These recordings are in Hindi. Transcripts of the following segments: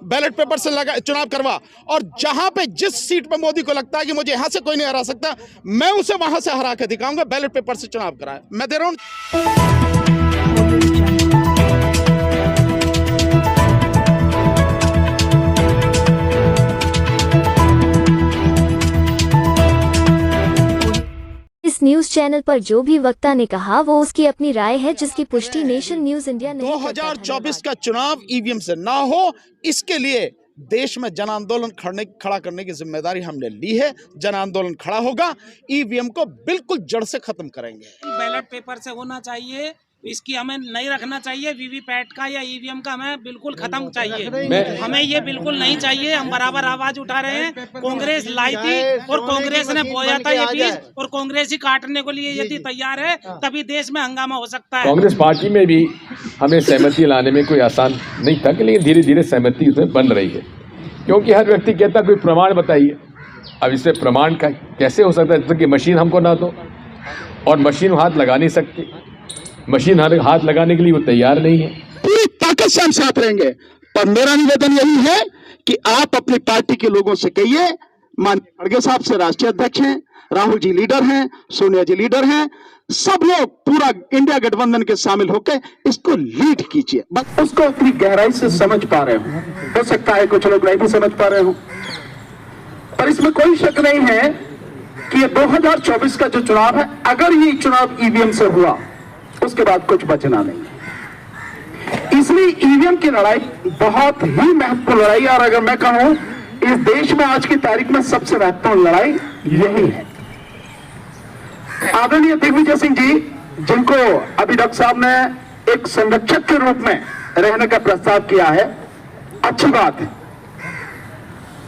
बैलेट पेपर से चुनाव करवा, और जहां पे जिस सीट पे मोदी को लगता है कि मुझे यहां से कोई नहीं हरा सकता, मैं उसे वहां से हरा के दिखाऊंगा। बैलेट पेपर से चुनाव कराए, मैं दे रहा हूं। इस न्यूज चैनल पर जो भी वक्ता ने कहा वो उसकी अपनी राय है, जिसकी पुष्टि नेशन न्यूज इंडिया नहीं करता। 2024 का चुनाव ईवीएम से ना हो, इसके लिए देश में जन आंदोलन खड़ा करने की जिम्मेदारी हमने ली है। जन आंदोलन खड़ा होगा, ईवीएम को बिल्कुल जड़ से खत्म करेंगे। बैलेट पेपर से होना चाहिए, इसकी हमें नहीं रखना चाहिए। वीवीपैट का या ईवीएम का हमें बिल्कुल खत्म चाहिए। हमें ये बिल्कुल नहीं चाहिए। हम बराबर आवाज उठा रहे हैं। कांग्रेस लाई थी और कांग्रेस ने बोया था ये बीज, और कांग्रेस ही काटने को लिए यदि तैयार है तभी देश में हंगामा हो सकता है। कांग्रेस पार्टी में भी हमें सहमति लाने में कोई आसान नहीं था, लेकिन धीरे धीरे सहमति उसमें बन रही है, क्योंकि हर व्यक्ति कहता कोई प्रमाण बताइए। अब इससे प्रमाण का कैसे हो सकता है जब तक कि मशीन हमको ना दो, और मशीन हाथ लगा नहीं सकती। मशीन हाथ लगाने के लिए वो तैयार नहीं है। पूरी ताकत से हम साथ रहेंगे, पर मेरा निवेदन यही है कि आप अपनी पार्टी के लोगों से कहिए, माननीय खड़गे साहब से राष्ट्रीय अध्यक्ष हैं, राहुल जी लीडर हैं, सोनिया जी लीडर हैं, सब लोग पूरा इंडिया गठबंधन के शामिल होकर इसको लीड कीजिए। बस उसको इतनी गहराई से समझ पा रहे हो सकता है कुछ लोग नहीं भी समझ पा रहे हो, पर इसमें कोई शक नहीं है कि ये 2024 का जो चुनाव है, अगर ये चुनाव ईवीएम से हुआ उसके बाद कुछ बचना नहीं। इसलिए ईवीएम की लड़ाई बहुत ही महत्वपूर्ण लड़ाई है, और अगर मैं कहूं इस देश में आज की तारीख में सबसे महत्वपूर्ण लड़ाई यही है। आदरणीय दिग्विजय सिंह जी, जिनको अभी डॉक्टर साहब ने एक संरक्षक के रूप में रहने का प्रस्ताव किया है, अच्छी बात है।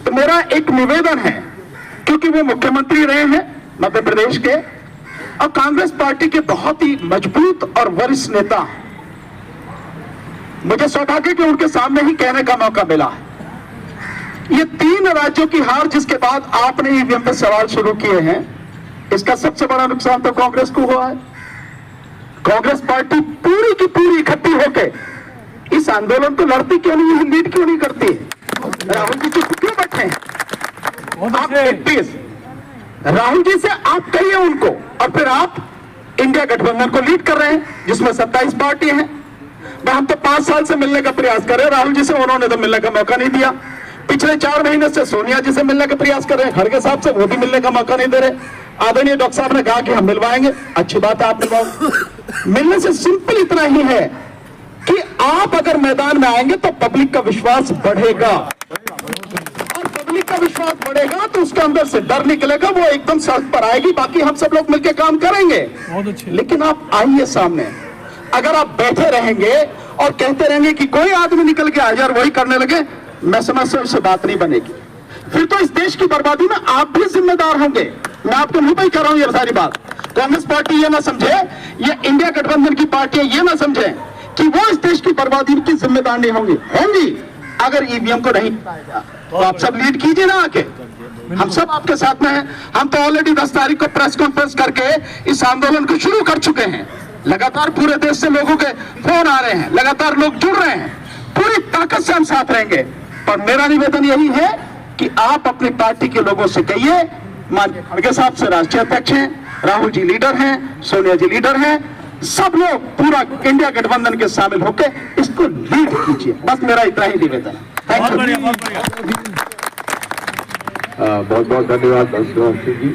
तो मेरा एक निवेदन है, क्योंकि वो मुख्यमंत्री रहे हैं मध्य प्रदेश के और कांग्रेस पार्टी के बहुत ही मजबूत और वरिष्ठ नेता, मुझे सौभाग्य कि उनके सामने ही कहने का मौका मिला है। ये 3 राज्यों की हार जिसके बाद आपने ईवीएम पर सवाल शुरू किए हैं, इसका सबसे बड़ा नुकसान तो कांग्रेस को हुआ है। कांग्रेस पार्टी पूरी की पूरी इकट्ठी होकर इस आंदोलन को लड़ती क्यों नहीं है, लीड क्यों नहीं करती है? राहुल जी चुप क्यों बैठे हैं? आप 31 राहुल जी से आप कहिए उनको, और फिर आप इंडिया गठबंधन को लीड कर रहे हैं जिसमें 27 पार्टी हैं। हम तो 5 साल से मिलने का प्रयास कर रहे हैं राहुल जी से, उन्होंने तो मिलने का मौका नहीं दिया। पिछले 4 महीने से सोनिया जी से मिलने का प्रयास कर रहे हैं, खड़गे साहब से, वो भी मिलने का मौका नहीं दे रहे। आदरणीय डॉक्टर साहब ने कहा कि हम मिलवाएंगे, अच्छी बात है, आप मिलवाओ। मिलने से सिंपल इतना ही है कि आप अगर मैदान में आएंगे तो पब्लिक का विश्वास बढ़ेगा, और पब्लिक का विश्वास बढ़ेगा तो उसके अंदर से डर निकलेगा, वो एकदम सड़क पर आएगी। बाकी हम सब लोग मिलकर काम करेंगे, लेकिन आप आइए सामने। अगर आप बैठे रहेंगे और कहते रहेंगे कि कोई आदमी निकल के आ जाए और वही करने लगे, मैं समझता हूं उससे बात नहीं बनेगी। फिर तो इस देश की बर्बादी में आप भी जिम्मेदार होंगे। मैं आपके मुंह पे ही कर रहा हूं ये सारी बात। कांग्रेस पार्टी ये ना समझे, ये इंडिया गठबंधन की पार्टी ये ना समझे कि वो इस देश की बर्बादी की जिम्मेदार नहीं होंगी अगर ईवीएम को नहीं हटाएगा। तो आप सब लीड कीजिए ना आके, हम सब आपके साथ में हैं। हम तो ऑलरेडी 10 तारीख को प्रेस कॉन्फ्रेंस करके इस आंदोलन को शुरू कर चुके हैं। लगातार पूरे देश से लोगों के फोन आ रहे हैं, लगातार लोग जुड़ रहे हैं। पूरी ताकत से हम साथ रहेंगे, पर मेरा निवेदन यही है कि आप अपनी पार्टी के लोगों से कहिए, माननीय खड़गे साहब से राष्ट्रीय अध्यक्ष हैं, राहुल जी लीडर हैं, सोनिया जी लीडर हैं, सब लोग पूरा इंडिया गठबंधन के शामिल होकर इसको लीड कीजिए। बस मेरा इतना ही निवेदन है। Thank you. बहुत बहुत धन्यवाद सिंह जी।